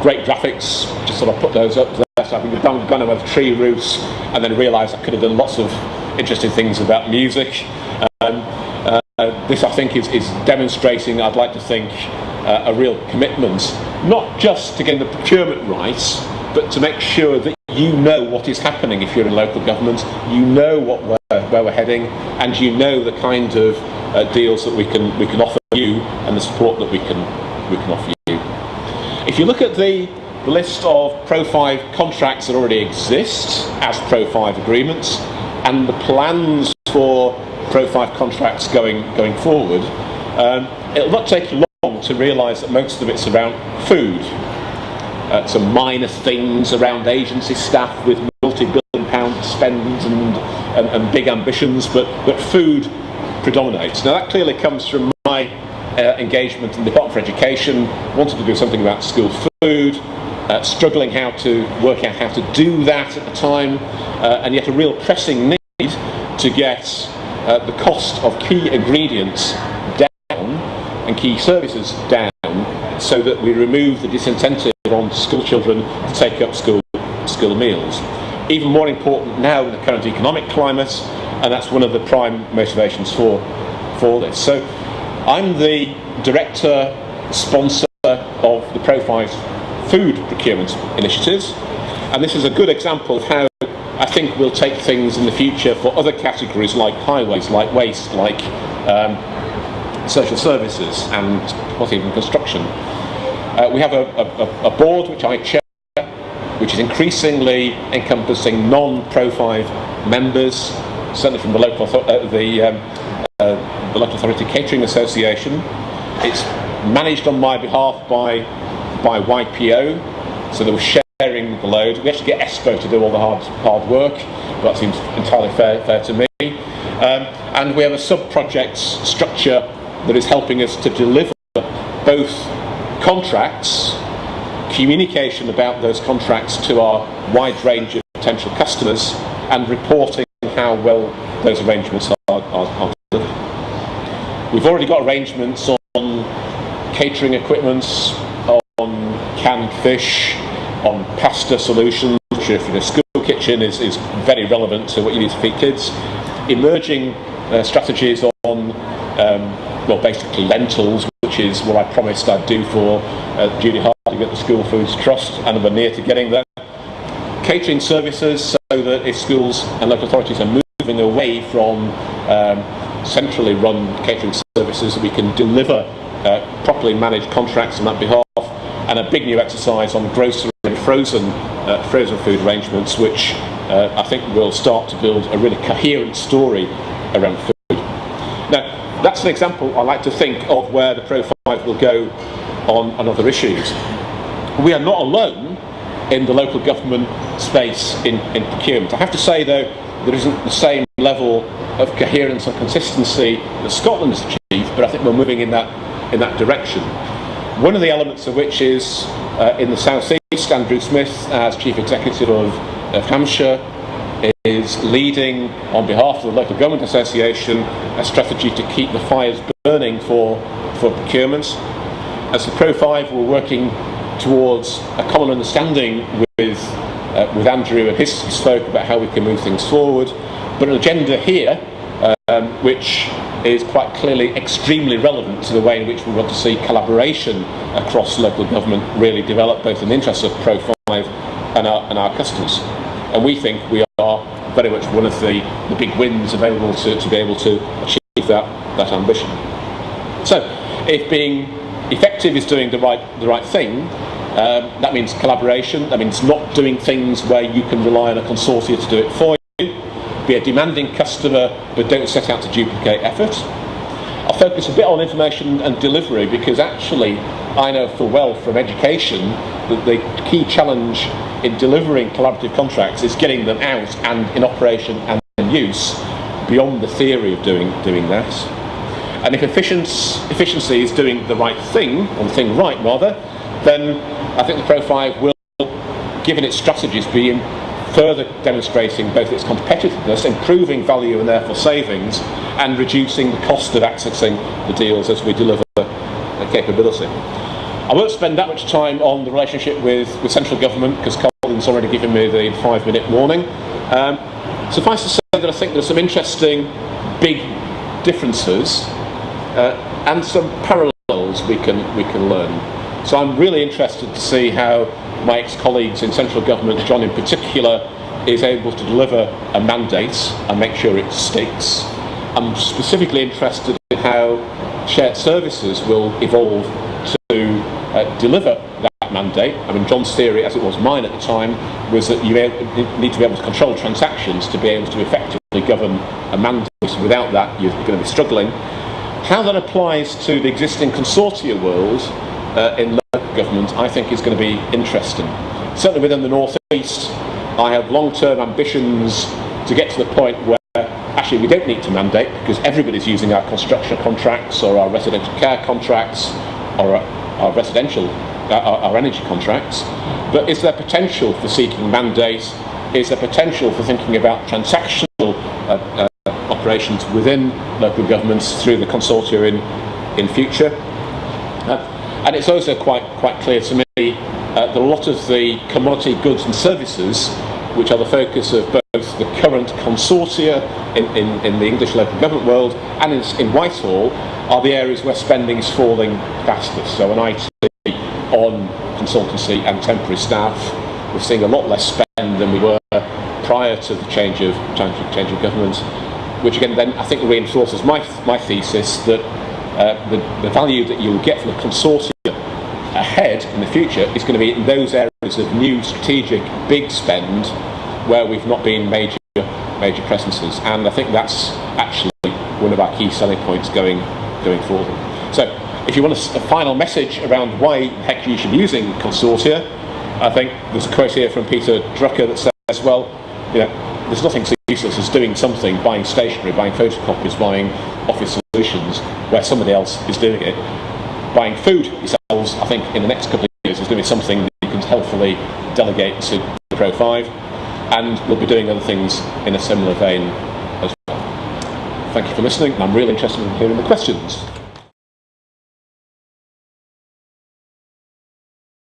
Great graphics, just sort of put those up there. So I've gone over tree roofs and then realised I could have done lots of interesting things about music. This, I think, is demonstrating, I'd like to think, a real commitment, not just to get the procurement right, but to make sure that you know what is happening if you're in local government, you know where we're heading, and you know the kind of deals that we can offer you and the support that we can offer you. If you look at the list of Pro 5 contracts that already exist as Pro 5 agreements and the plans for Pro 5 contracts going forward, it'll not take you long to realise that most of it's around food. Some minor things around agency staff with multi-billion pound spends and big ambitions, but food predominates. Now that clearly comes from my engagement in the Department for Education, wanted to do something about school food, struggling to work out how to do that at the time, and yet a real pressing need to get the cost of key ingredients down and key services down, so that we remove the disincentive on school children to take up school meals. Even more important now in the current economic climate, and that's one of the prime motivations for this. So I'm the director, sponsor of the Pro 5 food procurement initiatives, and this is a good example of how I think we'll take things in the future for other categories like highways, like waste, like social services, and possibly even construction. We have a board which I chair, which is increasingly encompassing non-Pro 5 members, certainly from the local Authority Catering Association. It's managed on my behalf by YPO, so they were sharing the load. We actually get ESPO to do all the hard work, but that seems entirely fair to me. And we have a sub-project structure that is helping us to deliver both contracts, communication about those contracts to our wide range of potential customers, and reporting how well those arrangements are delivered. We've already got arrangements on catering equipment, on canned fish, on pasta solutions, which if you're in a school kitchen is very relevant to what you need to feed kids. Emerging strategies on, well, basically lentils, which is what I promised I'd do for Judy Harding at the School Foods Trust, and we're near to getting there. Catering services, so that if schools and local authorities are moving away from centrally run catering services, we can deliver properly managed contracts on that behalf, and a big new exercise on grocery and frozen food arrangements, which I think will start to build a really coherent story around food. Now, that's an example I like to think of where the Pro 5 will go on other issues. We are not alone in the local government space in procurement. I have to say, though, there isn't the same level of coherence and consistency that Scotland has achieved, but I think we're moving in that direction. One of the elements of which is in the South East, Andrew Smith, as Chief Executive of Hampshire, is leading on behalf of the Local Government Association a strategy to keep the fires burning for procurement. As the Pro 5, we're working towards a common understanding with Andrew and his spoke about how we can move things forward, but an agenda here which is quite clearly extremely relevant to the way in which we want to see collaboration across local government really develop, both in the interests of Pro 5 and our customers. And we think we are very much one of the big wins available to be able to achieve that ambition. So, if being effective is doing the right thing, that means collaboration. That means not doing things where you can rely on a consortia to do it for you. Be a demanding customer, but don't set out to duplicate effort. I'll focus a bit on information and delivery, because actually I know full well from education that the key challenge in delivering collaborative contracts is getting them out and in operation and in use beyond the theory of doing that. And if efficiency is doing the right thing, or the thing right rather, then I think the Pro 5 will, given its strategies, be further demonstrating both its competitiveness, improving value and therefore savings, and reducing the cost of accessing the deals as we deliver the capability. I won't spend that much time on the relationship with central government, because Colin's already given me the 5-minute warning. Suffice to say that I think there's some interesting big differences and some parallels we can learn. So I'm really interested to see how my ex-colleagues in central government, John in particular, is able to deliver a mandate and make sure it sticks. I'm specifically interested in how shared services will evolve to deliver that mandate. I mean, John's theory, as it was mine at the time, was that you need to be able to control transactions to be able to effectively govern a mandate. Without that, you're going to be struggling. How that applies to the existing consortia world in local government, I think, is going to be interesting. Certainly within the North East, I have long-term ambitions to get to the point where actually we don't need to mandate, because everybody's using our construction contracts or our residential care contracts or our residential, our energy contracts. But is there potential for seeking mandates? Is there potential for thinking about transactional operations within local governments through the consortia in future? And it's also quite clear to me that a lot of the commodity goods and services, which are the focus of both the current consortia in the English local government world and in Whitehall, are the areas where spending is falling fastest. So on IT, on consultancy and temporary staff, we're seeing a lot less spend than we were prior to the change of government, which again then I think reinforces my thesis that the value that you'll get from the consortia ahead in the future is going to be in those areas of new strategic big spend where we've not been major presences, and I think that's actually one of our key selling points going forward. So if you want a final message around why the heck you should be using consortia, I think there's a quote here from Peter Drucker that says, well, there's nothing so useless as doing something, buying stationery, buying photocopies, buying office solutions where somebody else is doing it. Buying food yourselves, I think in the next couple of years is going to be something that you can helpfully delegate to Pro 5, and we'll be doing other things in a similar vein as well. Thank you for listening. I'm really interested in hearing the questions.